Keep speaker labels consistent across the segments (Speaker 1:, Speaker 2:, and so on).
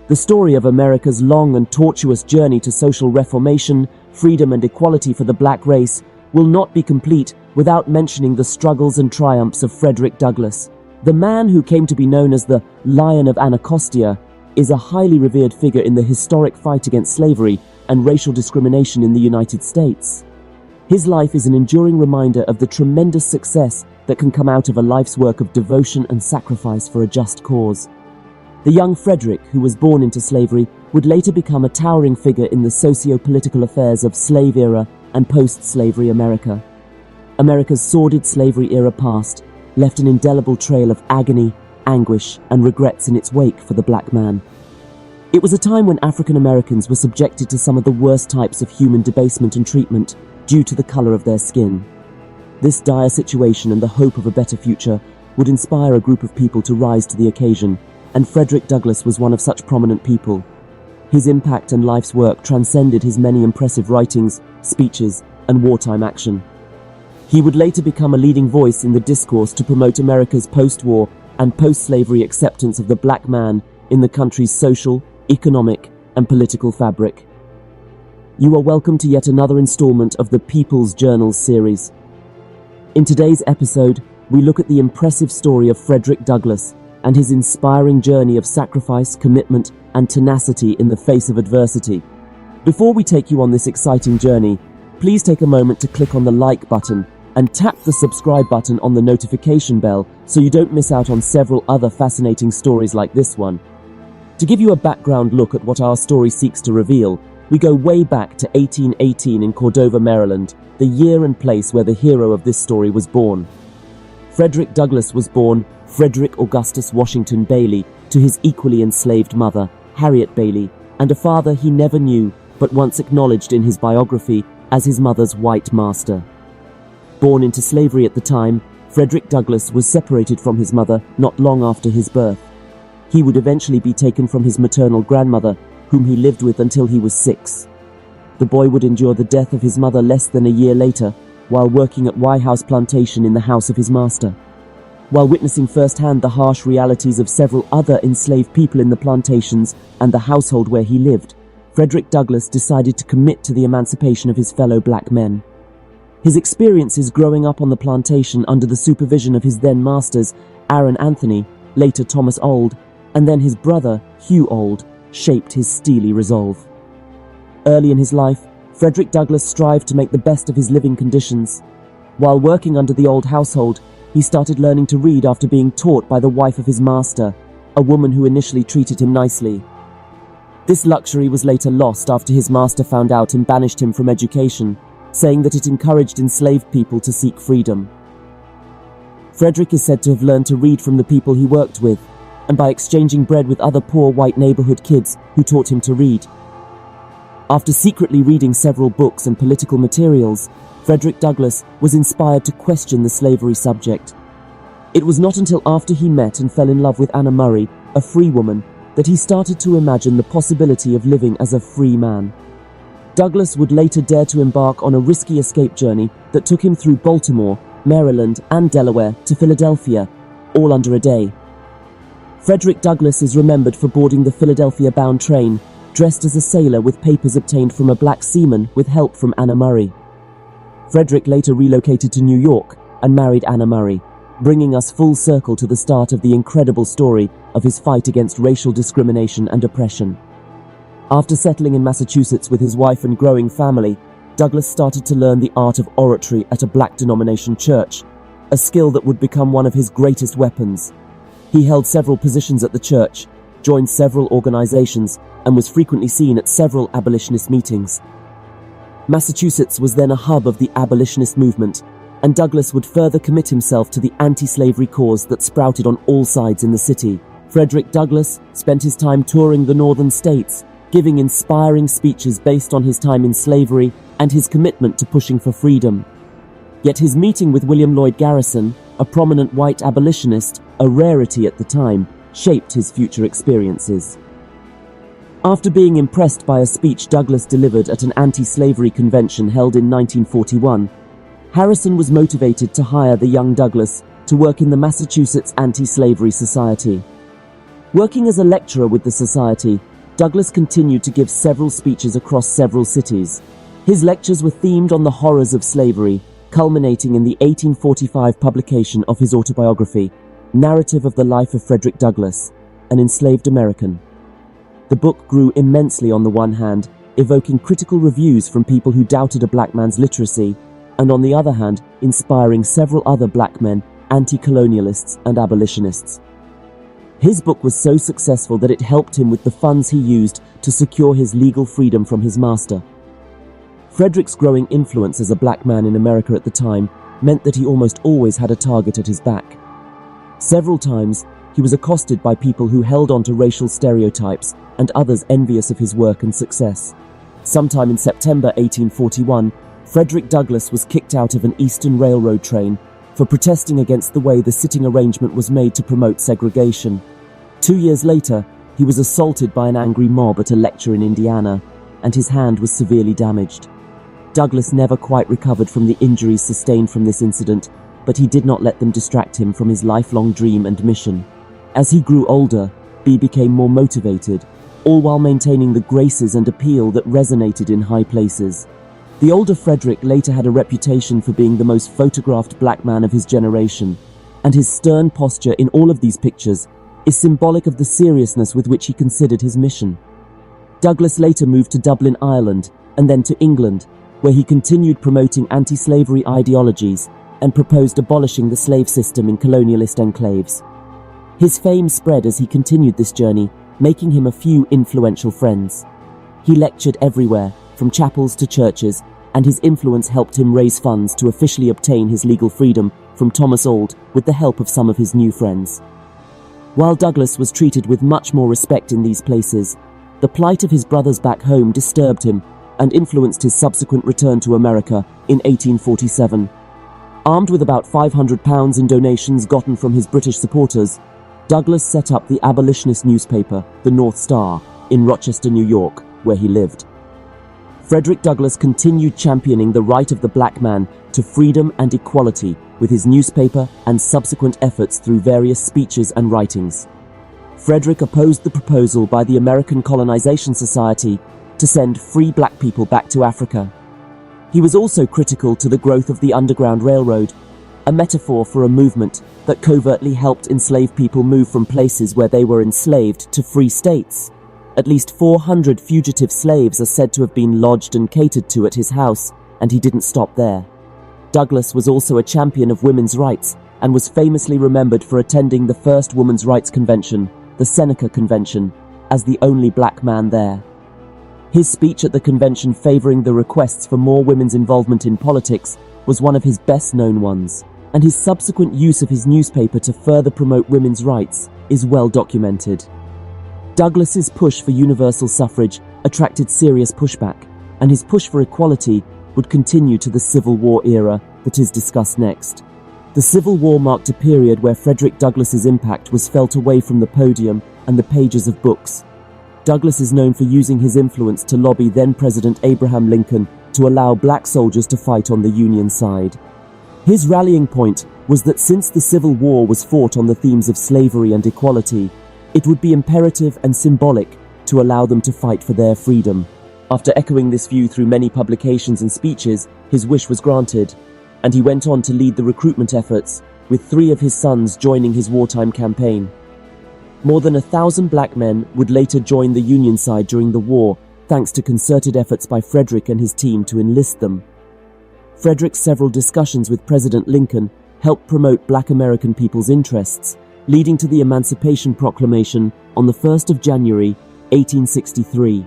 Speaker 1: The story of America's long and tortuous journey to social reformation, freedom and equality for the black race will not be complete without mentioning the struggles and triumphs of Frederick Douglass. The man who came to be known as the Lion of Anacostia is a highly revered figure in the historic fight against slavery and racial discrimination in the United States. His life is an enduring reminder of the tremendous success that can come out of a life's work of devotion and sacrifice for a just cause. The young Frederick, who was born into slavery, would later become a towering figure in the socio-political affairs of slave-era and post-slavery America. America's sordid slavery-era past left an indelible trail of agony, anguish, and regrets in its wake for the black man. It was a time when African Americans were subjected to some of the worst types of human debasement and treatment due to the color of their skin. This dire situation and the hope of a better future would inspire a group of people to rise to the occasion, and Frederick Douglass was one of such prominent people. His impact and life's work transcended his many impressive writings, speeches, and wartime action. He would later become a leading voice in the discourse to promote America's post-war and post-slavery acceptance of the black man in the country's social, economic, and political fabric. You are welcome to yet another installment of the People's Journals series. In today's episode, we look at the impressive story of Frederick Douglass and his inspiring journey of sacrifice, commitment, and tenacity in the face of adversity. Before we take you on this exciting journey, please take a moment to click on the like button and tap the subscribe button on the notification bell so you don't miss out on several other fascinating stories like this one. To give you a background look at what our story seeks to reveal, we go way back to 1818 in Cordova, Maryland, the year and place where the hero of this story was born. Frederick Douglass was born Frederick Augustus Washington Bailey to his equally enslaved mother, Harriet Bailey, and a father he never knew but once acknowledged in his biography as his mother's white master. Born into slavery at the time, Frederick Douglass was separated from his mother not long after his birth. He would eventually be taken from his maternal grandmother, whom he lived with until he was 6. The boy would endure the death of his mother less than a year later, while working at Wye House Plantation in the house of his master. While witnessing firsthand the harsh realities of several other enslaved people in the plantations and the household where he lived, Frederick Douglass decided to commit to the emancipation of his fellow black men. His experiences growing up on the plantation under the supervision of his then masters, Aaron Anthony, later Thomas Auld, and then his brother, Hugh Auld, shaped his steely resolve. Early in his life, Frederick Douglass strived to make the best of his living conditions. While working under the Auld household, he started learning to read after being taught by the wife of his master, a woman who initially treated him nicely. This luxury was later lost after his master found out and banished him from education, saying that it encouraged enslaved people to seek freedom. Frederick is said to have learned to read from the people he worked with, and by exchanging bread with other poor white neighborhood kids who taught him to read. After secretly reading several books and political materials, Frederick Douglass was inspired to question the slavery subject. It was not until after he met and fell in love with Anna Murray, a free woman, that he started to imagine the possibility of living as a free man. Douglass would later dare to embark on a risky escape journey that took him through Baltimore, Maryland, and Delaware to Philadelphia, all under a day. Frederick Douglass is remembered for boarding the Philadelphia-bound train, dressed as a sailor with papers obtained from a black seaman with help from Anna Murray. Frederick later relocated to New York and married Anna Murray, bringing us full circle to the start of the incredible story of his fight against racial discrimination and oppression. After settling in Massachusetts with his wife and growing family, Douglass started to learn the art of oratory at a black denomination church, a skill that would become one of his greatest weapons. He held several positions at the church, joined several organizations, and was frequently seen at several abolitionist meetings. Massachusetts was then a hub of the abolitionist movement, and Douglass would further commit himself to the anti-slavery cause that sprouted on all sides in the city. Frederick Douglass spent his time touring the northern states, giving inspiring speeches based on his time in slavery and his commitment to pushing for freedom. Yet his meeting with William Lloyd Garrison, a prominent white abolitionist, a rarity at the time, shaped his future experiences. After being impressed by a speech Douglass delivered at an anti-slavery convention held in 1941, Harrison was motivated to hire the young Douglass to work in the Massachusetts Anti-Slavery Society. Working as a lecturer with the society, Douglass continued to give several speeches across several cities. His lectures were themed on the horrors of slavery, culminating in the 1845 publication of his autobiography, Narrative of the Life of Frederick Douglass, an Enslaved American. The book grew immensely on the one hand, evoking critical reviews from people who doubted a black man's literacy, and on the other hand, inspiring several other black men, anti-colonialists and abolitionists. His book was so successful that it helped him with the funds he used to secure his legal freedom from his master. Frederick's growing influence as a black man in America at the time meant that he almost always had a target at his back. Several times, he was accosted by people who held on to racial stereotypes and others envious of his work and success. Sometime in September 1841, Frederick Douglass was kicked out of an Eastern Railroad train for protesting against the way the sitting arrangement was made to promote segregation. 2 years later, he was assaulted by an angry mob at a lecture in Indiana, and his hand was severely damaged. Douglass never quite recovered from the injuries sustained from this incident, but he did not let them distract him from his lifelong dream and mission. As he grew older, B became more motivated, all while maintaining the graces and appeal that resonated in high places. The older Frederick later had a reputation for being the most photographed black man of his generation, and his stern posture in all of these pictures is symbolic of the seriousness with which he considered his mission. Douglass later moved to Dublin, Ireland, and then to England, where he continued promoting anti-slavery ideologies and proposed abolishing the slave system in colonialist enclaves. His fame spread as he continued this journey, making him a few influential friends. He lectured everywhere, from chapels to churches, and his influence helped him raise funds to officially obtain his legal freedom from Thomas Auld with the help of some of his new friends. While Douglass was treated with much more respect in these places, the plight of his brothers back home disturbed him and influenced his subsequent return to America in 1847. Armed with about £500 in donations gotten from his British supporters, Douglass set up the abolitionist newspaper, the North Star, in Rochester, New York, where he lived. Frederick Douglass continued championing the right of the black man to freedom and equality with his newspaper and subsequent efforts through various speeches and writings. Frederick opposed the proposal by the American Colonization Society to send free black people back to Africa. He was also critical to the growth of the Underground Railroad, a metaphor for a movement that covertly helped enslaved people move from places where they were enslaved to free states. At least 400 fugitive slaves are said to have been lodged and catered to at his house, and he didn't stop there. Douglass was also a champion of women's rights and was famously remembered for attending the first women's rights convention, the Seneca Convention, as the only black man there. His speech at the convention favoring the requests for more women's involvement in politics was one of his best-known ones, and his subsequent use of his newspaper to further promote women's rights is well documented. Douglass's push for universal suffrage attracted serious pushback, and his push for equality would continue to the Civil War era that is discussed next. The Civil War marked a period where Frederick Douglass's impact was felt away from the podium and the pages of books. Douglass is known for using his influence to lobby then-President Abraham Lincoln to allow black soldiers to fight on the Union side. His rallying point was that since the Civil War was fought on the themes of slavery and equality, it would be imperative and symbolic to allow them to fight for their freedom. After echoing this view through many publications and speeches, his wish was granted, and he went on to lead the recruitment efforts, with 3 of his sons joining his wartime campaign. More than 1,000 black men would later join the Union side during the war, thanks to concerted efforts by Frederick and his team to enlist them. Frederick's several discussions with President Lincoln helped promote black American people's interests, leading to the Emancipation Proclamation on the 1st of January, 1863.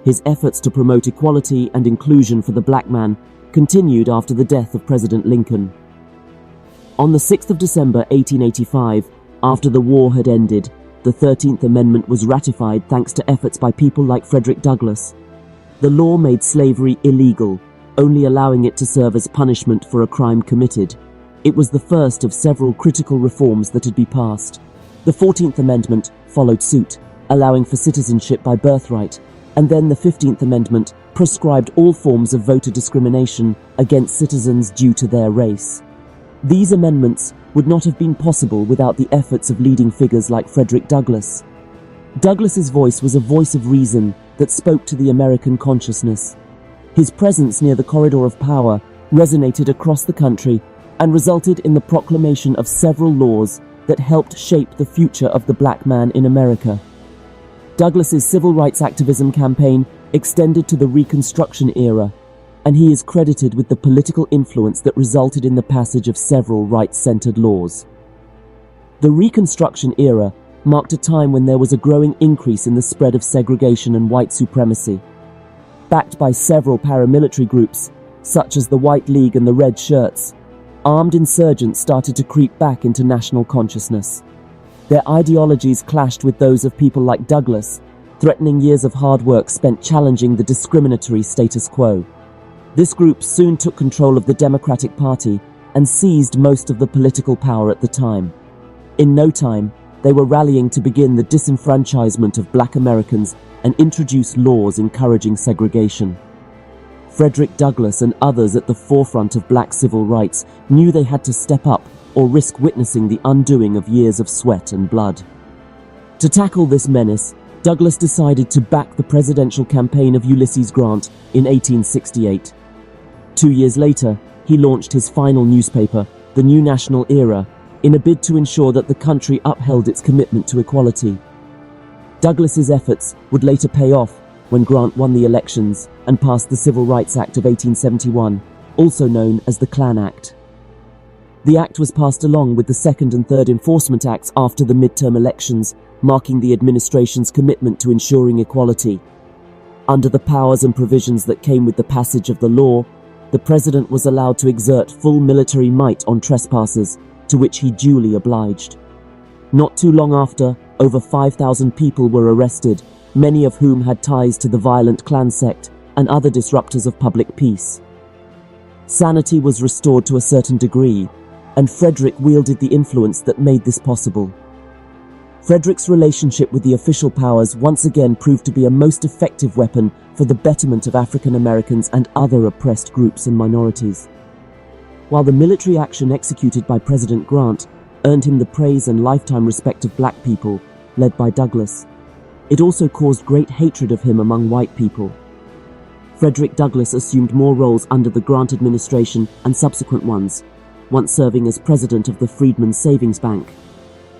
Speaker 1: His efforts to promote equality and inclusion for the black man continued after the death of President Lincoln. On the 6th of December, 1885, after the war had ended, the 13th Amendment was ratified thanks to efforts by people like Frederick Douglass. The law made slavery illegal, only allowing it to serve as punishment for a crime committed. It was the first of several critical reforms that had been passed. The 14th Amendment followed suit, allowing for citizenship by birthright, and then the 15th Amendment proscribed all forms of voter discrimination against citizens due to their race. These amendments would not have been possible without the efforts of leading figures like Frederick Douglass. Douglass's voice was a voice of reason that spoke to the American consciousness. His presence near the corridor of power resonated across the country and resulted in the proclamation of several laws that helped shape the future of the black man in America. Douglass's civil rights activism campaign extended to the Reconstruction era, and he is credited with the political influence that resulted in the passage of several rights-centered laws. The Reconstruction era marked a time when there was a growing increase in the spread of segregation and white supremacy. Backed by several paramilitary groups, such as the White League and the Red Shirts, armed insurgents started to creep back into national consciousness. Their ideologies clashed with those of people like Douglass, threatening years of hard work spent challenging the discriminatory status quo. This group soon took control of the Democratic Party and seized most of the political power at the time. In no time, they were rallying to begin the disenfranchisement of black Americans and introduce laws encouraging segregation. Frederick Douglass and others at the forefront of black civil rights knew they had to step up or risk witnessing the undoing of years of sweat and blood. To tackle this menace, Douglass decided to back the presidential campaign of Ulysses Grant in 1868. 2 years later, he launched his final newspaper, the New National Era, in a bid to ensure that the country upheld its commitment to equality. Douglass's efforts would later pay off when Grant won the elections and passed the Civil Rights Act of 1871, also known as the Klan Act. The act was passed along with the Second and Third Enforcement Acts after the midterm elections, marking the administration's commitment to ensuring equality. Under the powers and provisions that came with the passage of the law, the president was allowed to exert full military might on trespassers, to which he duly obliged. Not too long after, over 5,000 people were arrested, many of whom had ties to the violent Klan sect and other disruptors of public peace. Sanity was restored to a certain degree, and Frederick wielded the influence that made this possible. Frederick's relationship with the official powers once again proved to be a most effective weapon for the betterment of African Americans and other oppressed groups and minorities. While the military action executed by President Grant earned him the praise and lifetime respect of black people, led by Douglass, it also caused great hatred of him among white people. Frederick Douglass assumed more roles under the Grant administration and subsequent ones, once serving as president of the Freedmen's Savings Bank.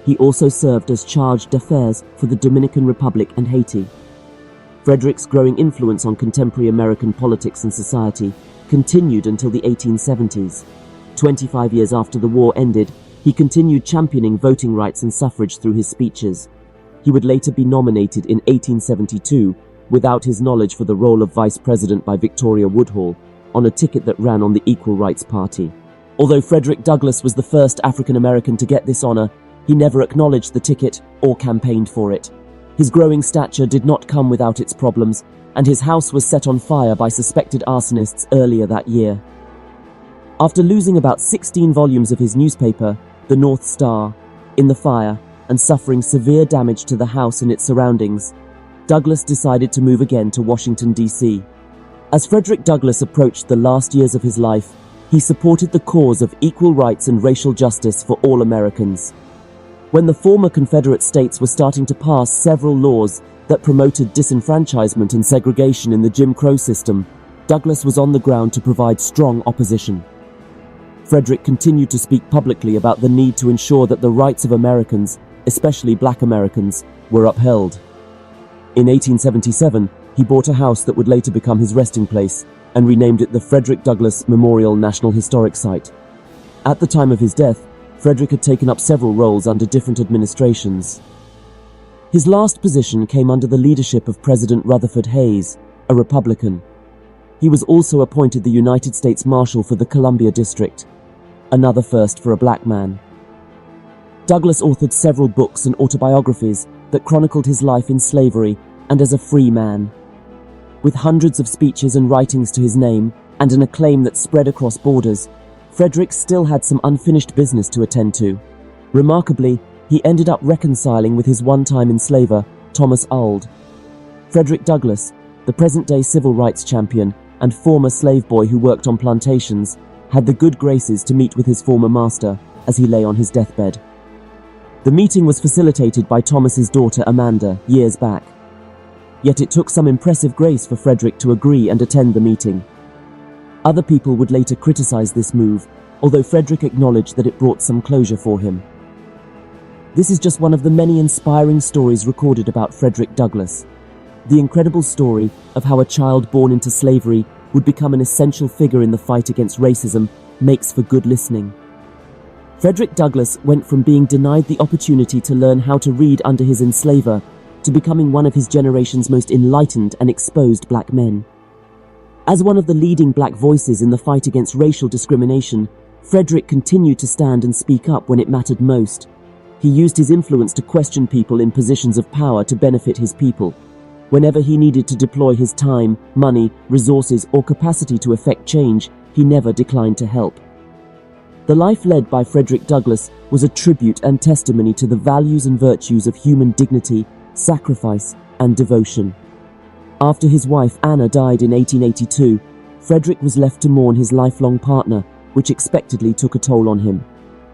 Speaker 1: He also served as charge d'affaires for the Dominican Republic and Haiti. Frederick's growing influence on contemporary American politics and society continued until the 1870s. 25 years after the war ended, he continued championing voting rights and suffrage through his speeches. He would later be nominated in 1872, without his knowledge, for the role of vice president by Victoria Woodhull, on a ticket that ran on the Equal Rights Party. Although Frederick Douglass was the first African American to get this honor, he never acknowledged the ticket or campaigned for it. His growing stature did not come without its problems, and his house was set on fire by suspected arsonists earlier that year. After losing about 16 volumes of his newspaper, the North Star, in the fire, and suffering severe damage to the house and its surroundings, Douglass decided to move again to Washington, D.C. As Frederick Douglass approached the last years of his life, he supported the cause of equal rights and racial justice for all Americans. When the former Confederate states were starting to pass several laws that promoted disenfranchisement and segregation in the Jim Crow system, Douglass was on the ground to provide strong opposition. Frederick continued to speak publicly about the need to ensure that the rights of Americans, especially black Americans, were upheld. In 1877, he bought a house that would later become his resting place and renamed it the Frederick Douglass Memorial National Historic Site. At the time of his death, Frederick had taken up several roles under different administrations. His last position came under the leadership of President Rutherford Hayes, a Republican. He was also appointed the United States Marshal for the Columbia District, another first for a black man. Douglass authored several books and autobiographies that chronicled his life in slavery and as a free man. With hundreds of speeches and writings to his name and an acclaim that spread across borders, Frederick still had some unfinished business to attend to. Remarkably, he ended up reconciling with his one-time enslaver, Thomas Auld. Frederick Douglass, the present-day civil rights champion and former slave boy who worked on plantations, had the good graces to meet with his former master as he lay on his deathbed. The meeting was facilitated by Thomas's daughter Amanda years back. Yet it took some impressive grace for Frederick to agree and attend the meeting. Other people would later criticize this move, although Frederick acknowledged that it brought some closure for him. This is just one of the many inspiring stories recorded about Frederick Douglass. The incredible story of how a child born into slavery would become an essential figure in the fight against racism makes for good listening. Frederick Douglass went from being denied the opportunity to learn how to read under his enslaver to becoming one of his generation's most enlightened and exposed black men. As one of the leading black voices in the fight against racial discrimination, Frederick continued to stand and speak up when it mattered most. He used his influence to question people in positions of power to benefit his people. Whenever he needed to deploy his time, money, resources, or capacity to effect change, he never declined to help. The life led by Frederick Douglass was a tribute and testimony to the values and virtues of human dignity, sacrifice, and devotion. After his wife Anna died in 1882, Frederick was left to mourn his lifelong partner, which expectedly took a toll on him.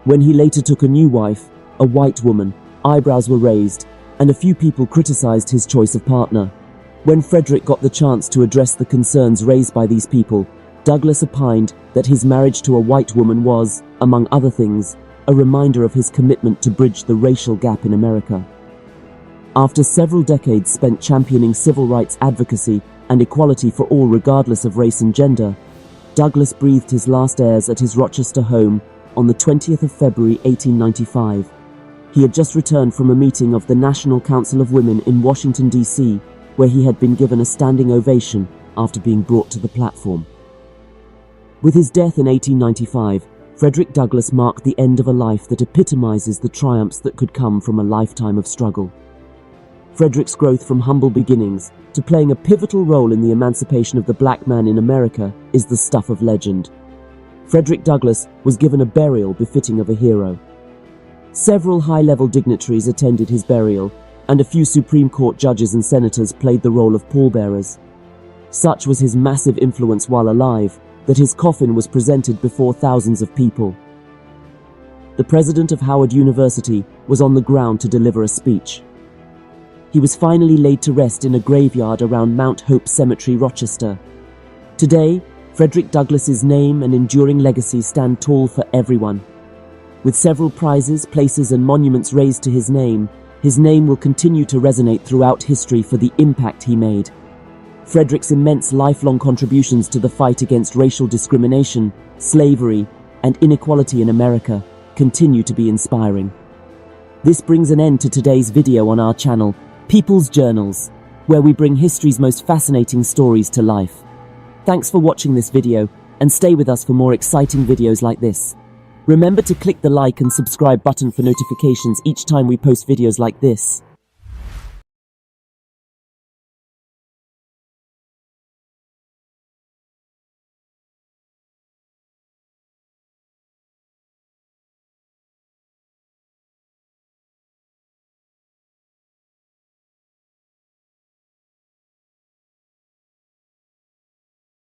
Speaker 1: When he later took a new wife, a white woman, eyebrows were raised, and a few people criticized his choice of partner. When Frederick got the chance to address the concerns raised by these people, Douglass opined that his marriage to a white woman was, among other things, a reminder of his commitment to bridge the racial gap in America. After several decades spent championing civil rights advocacy and equality for all regardless of race and gender, Douglass breathed his last airs at his Rochester home on the 20th of February 1895. He had just returned from a meeting of the National Council of Women in Washington, D.C., where he had been given a standing ovation after being brought to the platform. With his death in 1895, Frederick Douglass marked the end of a life that epitomizes the triumphs that could come from a lifetime of struggle. Frederick's growth from humble beginnings to playing a pivotal role in the emancipation of the black man in America is the stuff of legend. Frederick Douglass was given a burial befitting of a hero. Several high-level dignitaries attended his burial, and a few Supreme Court judges and senators played the role of pallbearers. Such was his massive influence while alive that his coffin was presented before thousands of people. The president of Howard University was on the ground to deliver a speech. He was finally laid to rest in a graveyard around Mount Hope Cemetery, Rochester. Today, Frederick Douglass's name and enduring legacy stand tall for everyone. With several prizes, places, and monuments raised to his name will continue to resonate throughout history for the impact he made. Frederick's immense lifelong contributions to the fight against racial discrimination, slavery, and inequality in America continue to be inspiring. This brings an end to today's video on our channel, People's Journals, where we bring history's most fascinating stories to life. Thanks for watching this video, and stay with us for more exciting videos like this. Remember to click the like and subscribe button for notifications each time we post videos like this.